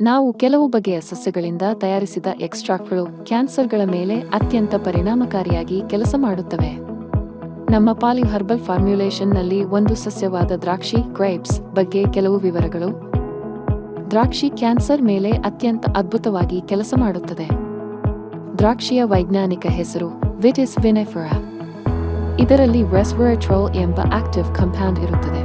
ನಾವು ಕೆಲವು ಬಗೆಯ ಸಸ್ಯಗಳಿಂದ ತಯಾರಿಸಿದ ಎಕ್ಸ್ಟ್ರಾಕ್ಟ್ಗಳು ಕ್ಯಾನ್ಸರ್ಗಳ ಮೇಲೆ ಅತ್ಯಂತ ಪರಿಣಾಮಕಾರಿಯಾಗಿ ಕೆಲಸ ಮಾಡುತ್ತವೆ. ನಮ್ಮ ಪಾಲಿ ಹರ್ಬಲ್ ಫಾರ್ಮ್ಯುಲೇಷನ್ನಲ್ಲಿ ಒಂದು ಸಸ್ಯವಾದ ದ್ರಾಕ್ಷಿ ಗ್ರೇಪ್ಸ್ ಬಗ್ಗೆ ಕೆಲವು ವಿವರಗಳು. ದ್ರಾಕ್ಷಿ ಕ್ಯಾನ್ಸರ್ ಮೇಲೆ ಅತ್ಯಂತ ಅದ್ಭುತವಾಗಿ ಕೆಲಸ ಮಾಡುತ್ತದೆ. ದ್ರಾಕ್ಷಿಯ ವೈಜ್ಞಾನಿಕ ಹೆಸರು ವಿಟಿಸ್ ವಿನೆಫೆರಾ. ಇದರಲ್ಲಿ ರೆಸ್ವೆರಾಟ್ರೋಲ್ ಎಂಬ ಆಕ್ಟಿವ್ ಕಾಂಪೌಂಡ್ ಇರುತ್ತದೆ.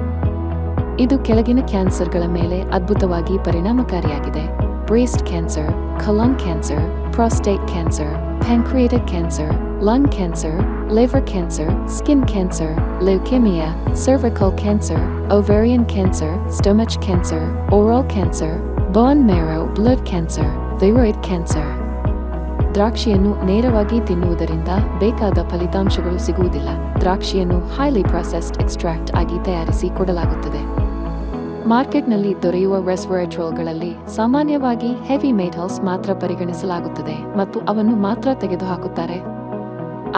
ಇದು ಕೆಳಗಿನ ಕ್ಯಾನ್ಸರ್ಗಳ ಮೇಲೆ ಅದ್ಭುತವಾಗಿ ಪರಿಣಾಮಕಾರಿಯಾಗಿದೆ: breast cancer, colon cancer, prostate cancer, pancreatic cancer, lung cancer, liver cancer, skin cancer, leukaemia, cervical cancer, ovarian cancer, stomach cancer, oral cancer, bone marrow blood cancer, thyroid cancer. ದ್ರಾಕ್ಷಿಯನ್ನು ನೇರವಾಗಿ ತಿನ್ನುವುದರಿಂದ ಬೇಕಾದ ಫಲಿತಾಂಶಗಳು ಸಿಗುವುದಿಲ್ಲ. ದ್ರಾಕ್ಷಿಯನ್ನು ಹೈಲಿ ಪ್ರೊಸೆಸ್ಡ್ ಎಕ್ಸ್ಟ್ರಾಕ್ಟ್ ಆಗಿ ತಯಾರಿಸಿ ಕೊಡಲಾಗುತ್ತದೆ. ಮಾರ್ಕೆಟ್ನಲ್ಲಿ ದೊರೆಯುವ ರೆಸ್ವೆರಾಟ್ರೋಲ್ಗಳಲ್ಲಿ ಸಾಮಾನ್ಯವಾಗಿ ಹೆವಿ ಮೆಟಲ್ಸ್ ಮಾತ್ರ ಪರಿಗಣಿಸಲಾಗುತ್ತದೆ ಮತ್ತು ಅವನ್ನು ಮಾತ್ರ ತೆಗೆದುಹಾಕುತ್ತಾರೆ.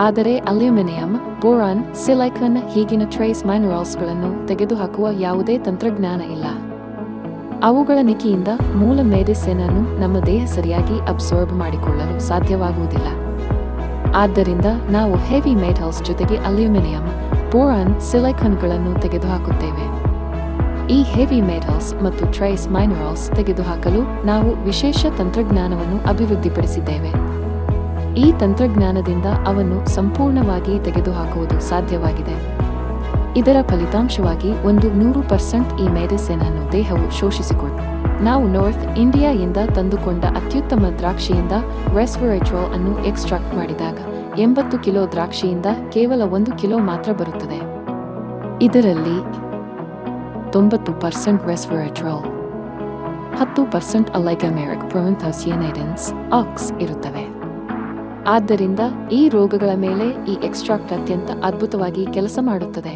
ಆದರೆ ಅಲ್ಯೂಮಿನಿಯಂ, ಬೋರಾನ್, ಸಿಲಿಕಾನ್ ಹೀಗಿನ ಟ್ರೇಸ್ ಮಿನರಲ್ಸ್ಗಳನ್ನು ತೆಗೆದುಹಾಕುವ ಯಾವುದೇ ತಂತ್ರಜ್ಞಾನ ಇಲ್ಲ. ಅವುಗಳ ನಿಕಿಯಿಂದ ಮೂಲ ಮೆಡಿಸಿನ್ ಅನ್ನು ನಮ್ಮ ದೇಹ ಸರಿಯಾಗಿ ಅಬ್ಸಾರ್ಬ್ ಮಾಡಿಕೊಳ್ಳಲು ಸಾಧ್ಯವಾಗುವುದಿಲ್ಲ. ಆದ್ದರಿಂದ ನಾವು ಹೆವಿ ಮೆಟಲ್ಸ್ ಜೊತೆಗೆ ಅಲ್ಯೂಮಿನಿಯಂ, ಬೋರಾನ್, ಸಿಲಿಕಾನ್ಗಳನ್ನು ತೆಗೆದುಹಾಕುತ್ತೇವೆ. ಈ ಹೆವಿ ಮೆಟಲ್ಸ್ ಮತ್ತು ಟ್ರೇಸ್ ಮಿನರಲ್ಸ್ ತೆಗೆದುಹಾಕಲು ನಾವು ವಿಶೇಷ ತಂತ್ರಜ್ಞಾನವನ್ನು ಅಭಿವೃದ್ಧಿಪಡಿಸಿದ್ದೇವೆ. ಈ ತಂತ್ರಜ್ಞಾನದಿಂದ ಅವನ್ನು ಸಂಪೂರ್ಣವಾಗಿ ತೆಗೆದುಹಾಕುವುದು ಸಾಧ್ಯವಾಗಿದೆ. ಇದರ ಫಲಿತಾಂಶವಾಗಿ 100% ಈ ಮೆಡಿಸಿನ್ ಅನ್ನು ದೇಹವು ಶೋಷಿಸಿಕೊಳ್ಳುತ್ತದೆ. ನಾವು ನಾರ್ತ್ ಇಂಡಿಯಾದಿಂದ ತಂದುಕೊಂಡ ಅತ್ಯುತ್ತಮ ದ್ರಾಕ್ಷಿಯಿಂದ ರೆಸ್ವೆರಾಟ್ರೋಲ್ ಅನ್ನು ಎಕ್ಸ್ಟ್ರಾಕ್ಟ್ ಮಾಡಿದಾಗ 80 ಕಿಲೋ ದ್ರಾಕ್ಷಿಯಿಂದ ಕೇವಲ 1 ಕಿಲೋ ಮಾತ್ರ ಬರುತ್ತದೆ. ಇದರಲ್ಲಿ 90% ರೆಸ್ವೆರಾಟ್ರೋಲ್, 10% ಅಲೈಗಮೆರಿಕ್ ಪ್ರೊಮೆಂಥೋಸಿಯನೈಡಿನ್ಸ್ ಆಕ್ಸ್ ಇರುತ್ತವೆ. ಆದ್ದರಿಂದ ಈ ರೋಗಗಳ ಮೇಲೆ ಈ ಎಕ್ಸ್ಟ್ರಾಕ್ಟ್ ಅತ್ಯಂತ ಅದ್ಭುತವಾಗಿ ಕೆಲಸ ಮಾಡುತ್ತದೆ.